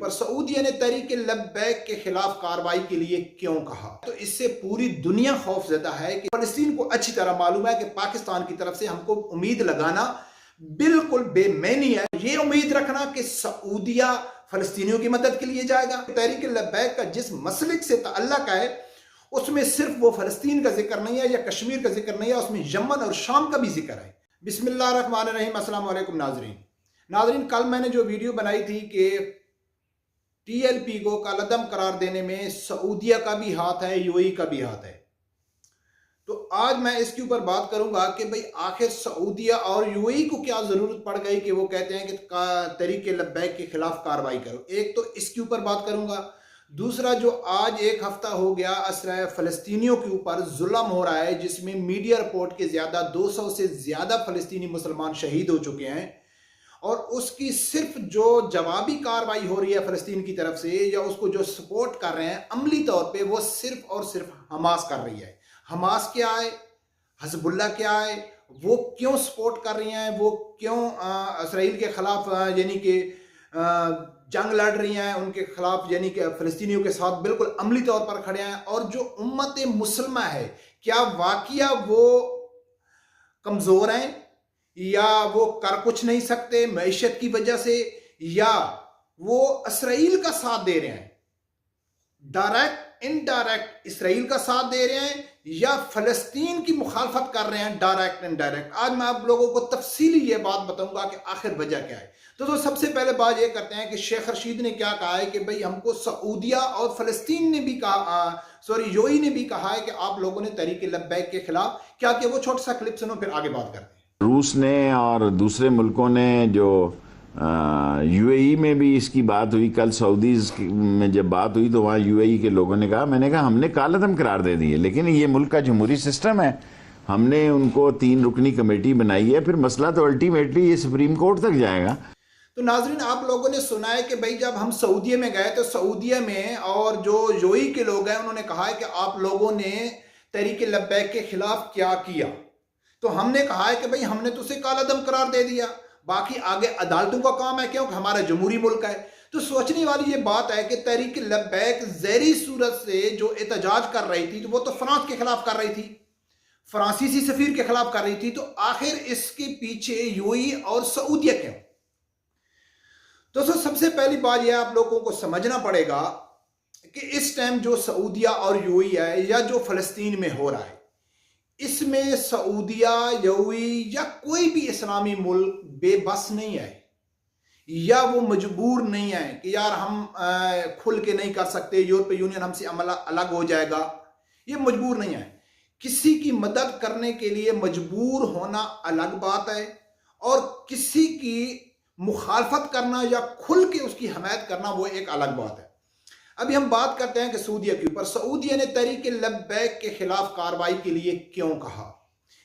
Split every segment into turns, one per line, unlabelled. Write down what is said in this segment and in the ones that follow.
ऊपर सऊदीया ने तहरीक लब्बैक के खिलाफ कार्रवाई के लिए क्यों कहा? तो इससे पूरी दुनिया खौफजदा है कि फलस्तीन को अच्छी तरह मालूम है कि पाकिस्तान की तरफ से हमको उम्मीद लगाना बिल्कुल बेमैनी है। ये उम्मीद रखना कि सऊदीया फलस्तीनियों की मदद के लिए जाएगा। तहरीक लब्बैक का जिस मसलिक से ताल्लुक है उसमें सिर्फ वो फलस्तीन का जिक्र नहीं है या कश्मीर का जिक्र नहीं है, उसमें यमन और शाम का भी जिक्र है। बिस्मिल्लाहिर्रहमानिर्रहीम। अस्सलाम वालेकुम नाज़रीन, कल मैंने जो वीडियो बनाई थी कि TLP को कालअदम करार देने में सऊदीया का भी हाथ है, UAE का भी हाथ है। तो आज मैं इसके ऊपर बात करूंगा कि भाई आखिर सऊदीया और UAE को क्या जरूरत पड़ गई कि वो कहते हैं कि तहरीक लब्बैक के खिलाफ कार्रवाई करो। एक तो इसके ऊपर बात करूंगा। दूसरा, जो आज एक हफ्ता हो गया असरा फलस्तीनियों के ऊपर जुल्म हो रहा है, जिसमें मीडिया रिपोर्ट के ज्यादा 200 से ज्यादा फलस्तीनी मुसलमान शहीद हो चुके हैं, और उसकी सिर्फ जो जवाबी कार्रवाई हो रही है फलस्तीन की तरफ से या उसको जो सपोर्ट कर रहे हैं अमली तौर पे, वो सिर्फ और सिर्फ हमास कर रही है। हमास क्या है, हजबुल्ला क्या है, वो क्यों सपोर्ट कर रही हैं, वो क्यों इसराइल के खिलाफ यानी कि जंग लड़ रही हैं, उनके खिलाफ यानी कि फलस्तीनियों के साथ बिल्कुल अमली तौर पर खड़े हैं। और जो उम्मत मुसलमा है, क्या वाकया वो कमजोर हैं या वो कर कुछ नहीं सकते मईशत की वजह से, या वो इसराइल का साथ दे रहे हैं, डायरेक्ट इनडायरेक्ट इसराइल का साथ दे रहे हैं, या फलस्तीन की मुखालफत कर रहे हैं डायरेक्ट इनडायरेक्ट। आज मैं आप लोगों को तफसीली ये बात बताऊंगा कि आखिर वजह क्या है। तो सबसे पहले बात ये करते हैं कि शेख रशीद ने क्या कहा है कि भाई हमको सऊदीया और फलस्तीन ने भी कहा, UAE ने भी कहा है कि आप लोगों ने तहरीक लब्बैक के खिलाफ क्या किया। वो छोटा सा क्लिप सुनो, फिर आगे बात करते हैं।
रूस ने और दूसरे मुल्कों ने जो UAE में भी इसकी बात हुई, कल सऊदीज में जब बात हुई तो वहाँ UAE के लोगों ने कहा, मैंने कहा हमने कालअदम करार दे दी है, लेकिन ये मुल्क का जमहूरी सिस्टम है, हमने उनको 3 रुकनी कमेटी बनाई है, फिर मसला तो अल्टीमेटली ये सुप्रीम कोर्ट तक जाएगा।
तो नाजरीन, आप लोगों ने सुना है कि भाई जब हम सऊदीया में गए तो सऊदीया में और जो UAE के लोग हैं उन्होंने कहा है कि आप लोगों ने तहरीक लब्बैक के खिलाफ क्या किया। तो हमने कहा है कि भाई हमने तो उसे कालअदम करार दे दिया, बाकी आगे अदालतों का काम है, क्योंकि हमारा जमहूरी मुल्क है। तो सोचने वाली ये बात है कि तहरीक लब्बैक ज़हरी सूरत से जो एहतजाज कर रही थी, तो वो तो फ्रांस के खिलाफ कर रही थी, फ्रांसीसी सफीर के खिलाफ कर रही थी। तो आखिर इसके पीछे UAE और सऊदीया क्यों? दोस्तों, सबसे पहली बात यह आप लोगों को समझना पड़ेगा कि इस टाइम जो सऊदीया और UAE है या जो फलस्तीन में हो रहा है, इसमें सऊदीया, UAE या कोई भी इस्लामी मुल्क बेबस नहीं है या वो मजबूर नहीं है कि यार हम खुल के नहीं कर सकते, यूरोपीय यूनियन हमसे अलग हो जाएगा। ये मजबूर नहीं है। किसी की मदद करने के लिए मजबूर होना अलग बात है, और किसी की मुखालफत करना या खुल के उसकी हमायत करना वो एक अलग बात है। अभी हम बात करते हैं कि सऊदीया के ऊपर सऊदीया ने तहरीक लब्बैक के खिलाफ कार्रवाई के लिए क्यों कहा।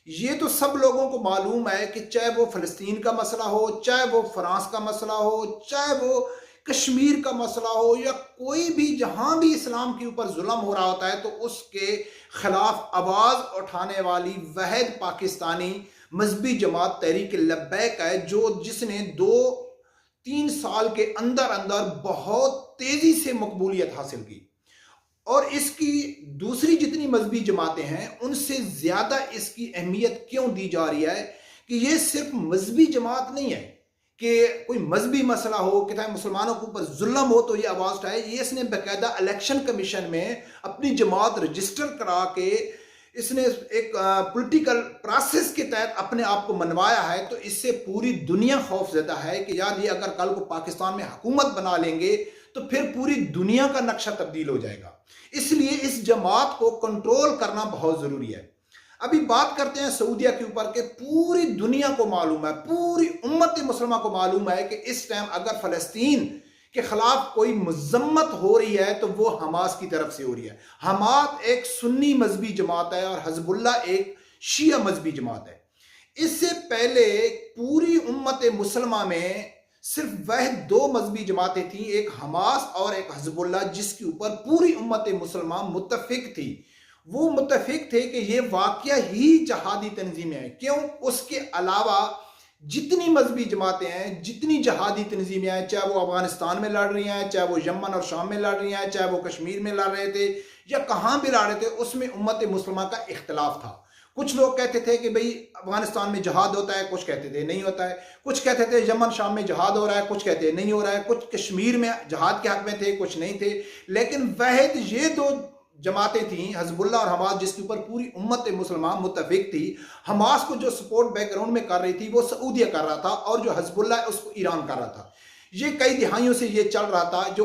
ये तो सब लोगों को मालूम है कि चाहे वो फलस्तीन का मसला हो, चाहे वो फ्रांस का मसला हो, चाहे वो कश्मीर का मसला हो, या कोई भी जहां भी इस्लाम के ऊपर जुल्म हो रहा होता है तो उसके खिलाफ आवाज उठाने वाली वहद पाकिस्तानी मजहबी जमात तहरीक लब्बैक है, जिसने 2-3 साल के अंदर अंदर बहुत तेजी से मकबूलियत हासिल की। और इसकी दूसरी जितनी मजहबी जमातें हैं उनसे ज्यादा इसकी अहमियत क्यों दी जा रही है कि ये सिर्फ मजहबी जमात नहीं है कि कोई मजहबी मसला हो कि चाहे मुसलमानों के ऊपर जुल्म हो तो ये आवाज उठाए। ये इसने बाकायदा इलेक्शन कमीशन में अपनी जमात रजिस्टर करा के इसने एक पॉलिटिकल प्रोसेस के तहत अपने आप को मनवाया है। तो इससे पूरी दुनिया खौफजदा है कि यार ये अगर कल को पाकिस्तान में हुकूमत बना लेंगे तो फिर पूरी दुनिया का नक्शा तब्दील हो जाएगा। इसलिए इस जमात को कंट्रोल करना बहुत जरूरी है। अभी बात करते हैं सऊदीया के ऊपर के पूरी दुनिया को मालूम है, पूरी उम्मत मुसलमान को मालूम है कि इस टाइम अगर फलस्तीन के खिलाफ कोई मजम्मत हो रही है तो वो हमास की तरफ से हो रही है। हमास एक सुन्नी मजहबी जमात है और हजबुल्ला एक शिया मजहबी जमात है। इससे पहले पूरी उम्मत मुसलमान में सिर्फ वह 2 मजहबी जमातें थी, एक हमास और एक हजबुल्ला, जिसके ऊपर पूरी उम्मत मुसलमान मुत्तफिक थी। वो मुत्तफिक थे कि ये वाकया ही जहादी तंजीमें हैं। क्यों? उसके अलावा जितनी मजहबी जमातें हैं, जितनी जहादी तंजीमें हैं, चाहे वो अफगानिस्तान में लड़ रही हैं, चाहे वो यमन और शाम में लड़ रही हैं, चाहे वो कश्मीर में लड़ रहे थे या कहाँ भी लड़ रहे थे, उसमें उम्मत मुसलमान का इख्तलाफ था। कुछ लोग कहते थे कि भाई अफगानिस्तान में जहाद होता है, कुछ कहते थे नहीं होता है, कुछ कहते थे यमन शाम में जहाद हो रहा है, कुछ कहते नहीं हो रहा है, कुछ कश्मीर में जहाद के हक में थे, कुछ नहीं थे। लेकिन वाहिद ये दो जमातें थीं, हिजबुल्लाह और हमास, जिसके ऊपर पूरी उम्मत मुसलमान मुत्तफिक थी। हमास को जो सपोर्ट बैकग्राउंड में कर रही थी वो सऊदिया कर रहा था, और जो हिजबुल्लाह है उसको ईरान कर रहा था। ये कई दिहाइयों से ये चल रहा था, जो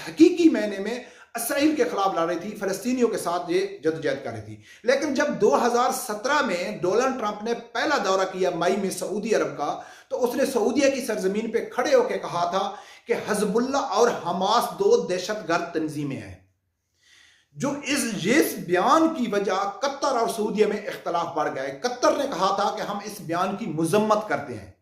हकीकी मायने में इसराइल के खिलाफ लड़ रही थी, फलस्तीनियों के साथ ये जदोजहद कर रही थी। लेकिन जब 2017 में डोनाल्ड ट्रंप ने पहला दौरा किया मई में सऊदी अरब का, तो उसने सऊदिया की सरजमीन पे खड़े होकर कहा था कि हिजबुल्लाह और हमास दो दहशतगर्द तंजीमें हैं। जो इस बयान की वजह कतर और सऊदिया में इख्तलाफ बढ़ गए। कतर ने कहा था कि हम इस बयान की मजम्मत करते हैं।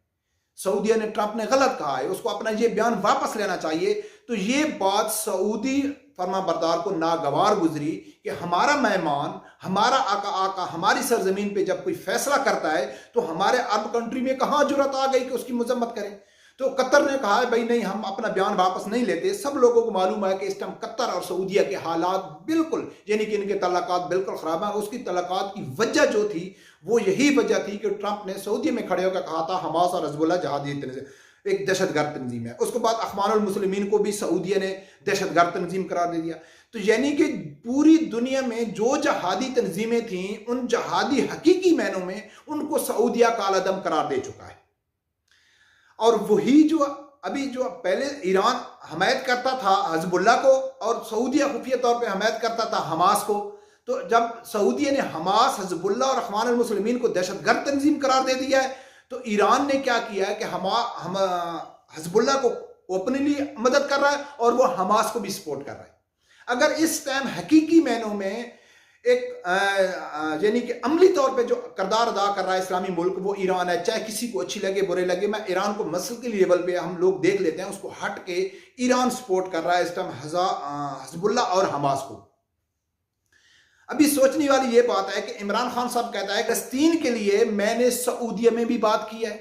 सऊदिया ने, ट्रंप ने गलत कहा है, उसको अपना ये बयान वापस लेना चाहिए। तो ये बात सऊदी फरमाबरदार को नागवार गुजरी कि हमारा मेहमान, हमारा आका हमारी सरजमीन पे जब कोई फैसला करता है तो हमारे अरब कंट्री में कहाँ जुर्रत आ गई कि उसकी मजम्मत करें। तो कतर ने कहा है भाई नहीं, हम अपना बयान वापस नहीं लेते। सब लोगों को मालूम है कि इस टाइम कतर और सऊदिया के हालात बिल्कुल, यानी कि इनके तल्लुकात बिल्कुल खराब हैं। उसकी तल्लुकात की वजह जो थी वो यही वजह थी कि ट्रंप ने सऊदी में खड़े होकर कहा था हमास और हिजबुल्लाह जहादी एक दहशतगर्द तंजीम है। उसके बाद अखबारुल मुस्लिमीन को भी सऊदिया ने दहशतगर्द तंजीम करार दे दिया। तो यानी कि पूरी दुनिया में जो जहादी तंजीमें थीं, उन जहादी हकीकी मायनों में उनको सऊदिया कालादम करार दे चुका है। और वही जो अभी जो पहले ईरान हमायत करता था हिजबुल्लाह को और सऊदिया खुफिया तौर पे हमायत करता था हमास को, तो जब सऊदिया ने हमास, हिजबुल्लाह और अखवानुल मुस्लिमीन को दहशतगर्द तंजीम करार दे दिया है, तो ईरान ने क्या किया है कि हम हिजबुल्लाह को ओपनली मदद कर रहा है और वो हमास को भी सपोर्ट कर रहा है। अगर इस टाइम हकीकी मायनों में एक यानी कि अमली तौर पे जो किरदार अदा कर रहा है इस्लामी मुल्क, वो ईरान है। चाहे किसी को अच्छी लगे बुरे लगे, मैं ईरान को मसलकी लेवल पे हम लोग देख लेते हैं, उसको हट के ईरान सपोर्ट कर रहा है इस टाइम हिजबुल्लाह और हमास को। अभी सोचने वाली ये बात है कि इमरान खान साहब कहता है फलस्तीन के लिए मैंने सऊदिया में भी बात की है,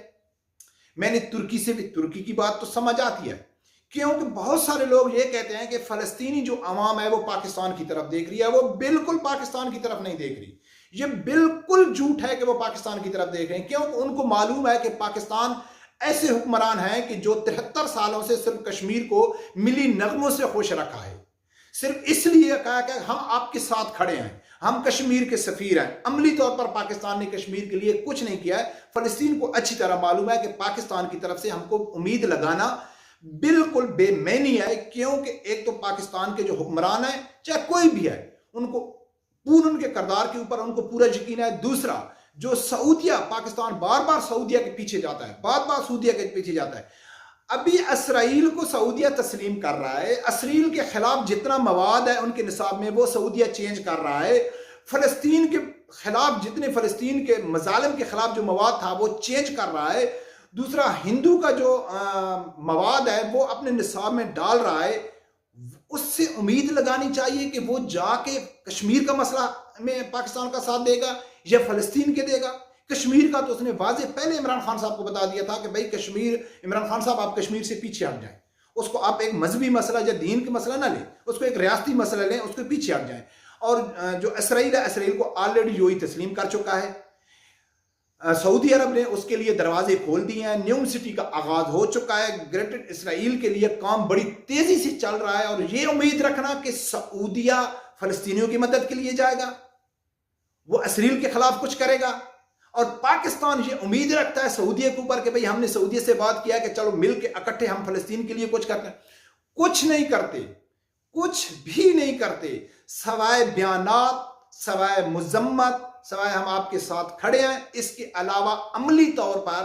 मैंने तुर्की से भी, तुर्की की बात तो समझ आती है, क्योंकि बहुत सारे लोग ये कहते हैं कि फलस्तीनी जो अवाम है वो पाकिस्तान की तरफ देख रही है। वो बिल्कुल पाकिस्तान की तरफ नहीं देख रही। ये बिल्कुल झूठ है कि वो पाकिस्तान की तरफ देख रहे हैं, क्योंकि उनको मालूम है कि पाकिस्तान ऐसे हुक्मरान हैं कि जो 73 सालों से सिर्फ कश्मीर को मिली नगमों से खुश रखा है। सिर्फ इसलिए कहा कि हम आपके साथ खड़े हैं, हम कश्मीर के सफीर हैं। अमली तौर पर पाकिस्तान ने कश्मीर के लिए कुछ नहीं किया है। फलस्तीन को अच्छी तरह मालूम है कि पाकिस्तान की तरफ से हमको उम्मीद लगाना बिल्कुल बेमैनी है, क्योंकि एक तो पाकिस्तान के जो हुक्मरान हैं, चाहे कोई भी है, उनको पूर्ण उनके किरदार के ऊपर उनको पूरा यकीन है। दूसरा, जो सऊदिया, पाकिस्तान बार बार सऊदिया के पीछे जाता है, बार बार सऊदिया के पीछे जाता है। अभी इसराइल को सऊदिया तस्लीम कर रहा है, इसराइल के खिलाफ जितना मवाद है उनके निसाब में वो सऊदिया चेंज कर रहा है। फलस्तीन के खिलाफ जितने, फलस्तीन के मजालिम के खिलाफ जो मवाद था वो चेंज कर रहा है। दूसरा, हिंदू का जो मवाद है वो अपने निसाब में डाल रहा है। उससे उम्मीद लगानी चाहिए कि वो जाके कश्मीर का मसला में पाकिस्तान का साथ देगा या फलस्तीन के देगा। कश्मीर का तो उसने वाजे पहले इमरान खान साहब को बता दिया था कि भाई कश्मीर, इमरान खान साहब आप कश्मीर से पीछे हट जाएं। उसको आप एक मजहबी मसला या दीन का मसला ना लें, उसको एक रियासती मसला लें, उसके पीछे हट जाएं। और जो इसराइल है, इसराइल को ऑलरेडी यूएई तस्लीम कर चुका है। सऊदी अरब ने उसके लिए दरवाजे खोल दिए हैं। न्यू सिटी का आगाज हो चुका है। ग्रेटर इसराइल के लिए काम बड़ी तेजी से चल रहा है। और ये उम्मीद रखना कि सऊदिया फलस्तीनियों की मदद के लिए जाएगा, वो इसराइल के खिलाफ कुछ करेगा। और पाकिस्तान ये उम्मीद रखता है सऊदिया के ऊपर कि भाई हमने सऊदिया से बात किया कि चलो मिल के इकट्ठे हम फलस्तीन के लिए कुछ करते हैं। कुछ नहीं करते, कुछ भी नहीं करते, सवाए बयानात, सवाए मुजम्मत, सवाए हम आपके साथ खड़े हैं। इसके अलावा अमली तौर पर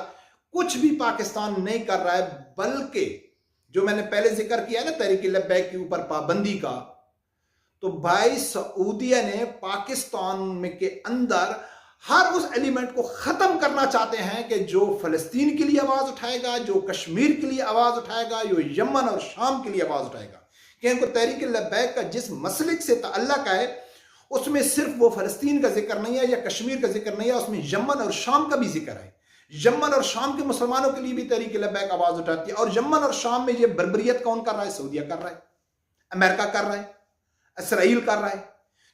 कुछ भी पाकिस्तान नहीं कर रहा है। बल्कि जो मैंने पहले जिक्र किया ना तहरीक लब्बैक के ऊपर पाबंदी का, तो भाई सऊदिया ने पाकिस्तान में के अंदर हर उस एलिमेंट को खत्म करना चाहते हैं कि जो फलस्तीन के लिए आवाज उठाएगा, जो कश्मीर के लिए आवाज उठाएगा, जो यमन और शाम के लिए आवाज उठाएगा। क्योंकि तहरीक लब्बैक का जिस मसलिक से ताल्लुक है उसमें सिर्फ वो फलस्तीन का जिक्र नहीं है या कश्मीर का जिक्र नहीं है, उसमें यमन और शाम का भी जिक्र है। यमन और शाम के मुसलमानों के लिए भी तहरीक लब्बैक आवाज उठाती है। और यमन और शाम में ये बर्बरियत कौन कर रहा है? सऊदीया कर रहा है, अमेरिका कर रहा है, इसराइल कर रहा है।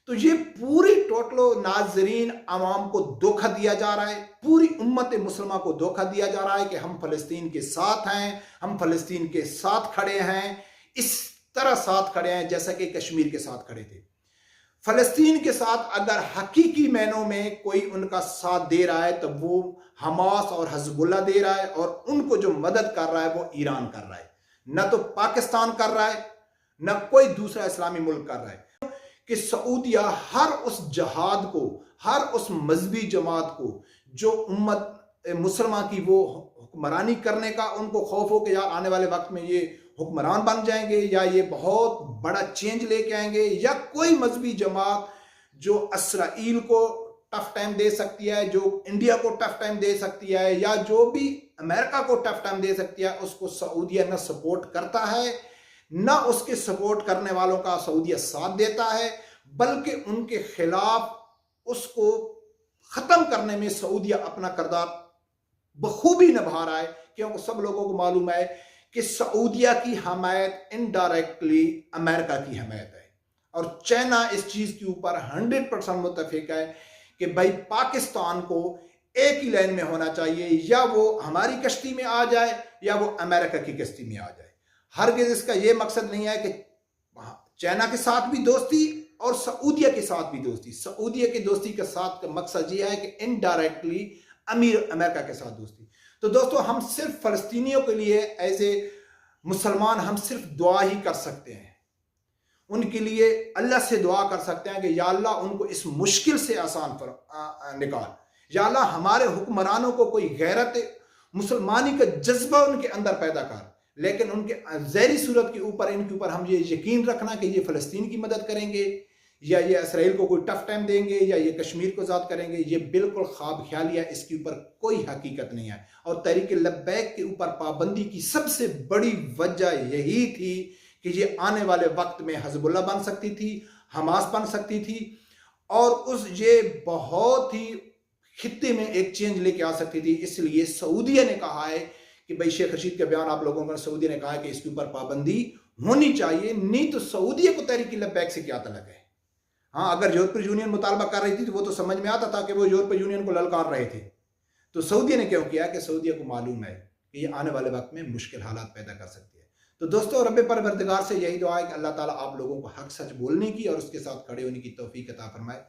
तो ये पूरी टोटलो नाजरीन आवाम को धोखा दिया जा रहा है, पूरी उम्मत मुसलमान को धोखा दिया जा रहा है कि हम फलस्तीन के साथ हैं, हम फलस्तीन के साथ खड़े हैं, इस तरह साथ खड़े हैं जैसा कि कश्मीर के साथ खड़े थे। फलस्तीन के साथ अगर हकीकी मैनों में कोई उनका साथ दे रहा है तो वो हमास और हिजबुल्लाह दे रहा है, और उनको जो मदद कर रहा है वो ईरान कर रहा है, न तो पाकिस्तान कर रहा है, न कोई दूसरा इस्लामी मुल्क कर रहा है। कि सऊदिया हर उस जहाद को, हर उस मजहबी जमात को जो उम्मत मुसलमान की वो हुक्मरानी करने का उनको खौफ हो कि यार आने वाले वक्त में ये हुक्मरान बन जाएंगे या ये बहुत बड़ा चेंज लेके आएंगे, या कोई मजहबी जमात जो इसराइल को टफ टाइम दे सकती है, जो इंडिया को टफ टाइम दे सकती है, या जो भी अमेरिका को टफ टाइम दे सकती है, उसको सऊदिया न सपोर्ट करता है, न उसके सपोर्ट करने वालों का सऊदिया साथ देता है, बल्कि उनके खिलाफ उसको खत्म करने में सऊदिया अपना किरदार बखूबी निभा रहा है। क्योंकि सब लोगों को मालूम है कि सऊदिया की हमायत इनडायरेक्टली अमेरिका की हमायत है, और चाइना इस चीज के ऊपर 100% मुत्तफिक है कि भाई पाकिस्तान को एक ही लाइन में होना चाहिए, या वो हमारी कश्ती में आ जाए या वो अमेरिका की कश्ती में आ जाए। हरगिज़ इसका ये मकसद नहीं है कि चाइना के साथ भी दोस्ती और सऊदिया के साथ भी दोस्ती। सऊदिया की दोस्ती के साथ का मकसद ये है कि इनडायरेक्टली अमीर अमेरिका के साथ दोस्ती। तो दोस्तों, हम सिर्फ फलस्तीनियों के लिए एज ए मुसलमान हम सिर्फ दुआ ही कर सकते हैं, उनके लिए अल्लाह से दुआ कर सकते हैं कि या अल्लाह उनको इस मुश्किल से आसान पर निकाल, या अल्लाह हमारे हुक्मरानों को कोई गैरत मुसलमानी का जज्बा उनके अंदर पैदा कर। लेकिन उनके ज़हरी सूरत के ऊपर इनके ऊपर हम ये यकीन रखना कि ये फ़लस्तीन की मदद करेंगे, या ये इसराइल को कोई टफ टाइम देंगे, या ये कश्मीर को आज़ाद करेंगे, ये बिल्कुल ख्वाब ख्याली है, इसके ऊपर कोई हकीकत नहीं है। और तहरीक लब्बैक के ऊपर पाबंदी की सबसे बड़ी वजह यही थी कि ये आने वाले वक्त में हिजबुल्लाह बन सकती थी, हमास बन सकती थी, और उस ये बहुत ही खित्ते में एक चेंज लेके आ सकती थी। इसलिए सऊदीया ने कहा है कि भाई शेख रशीद का बयान आप लोगों को, सऊदी ने कहा है कि इसके ऊपर पाबंदी होनी चाहिए, नहीं तो सऊदीया को तहरीक लब्बैक से क्या तल्लुक है। हाँ, अगर यूरोपीय यूनियन मुतालबा कर रही थी तो वो तो समझ में आता था कि वो यूरोपीय यूनियन को ललकार रहे थे। तो सऊदीया ने क्यों किया? कि सऊदीया को मालूम है कि ये आने वाले वक्त में मुश्किल हालात पैदा कर सकती है। तो दोस्तों, रब्बे परवरदिगार से यही दुआ है कि अल्लाह ताला आप लोगों को हक सच बोलने की और उसके साथ खड़े होने की तौफीक अता फरमाए।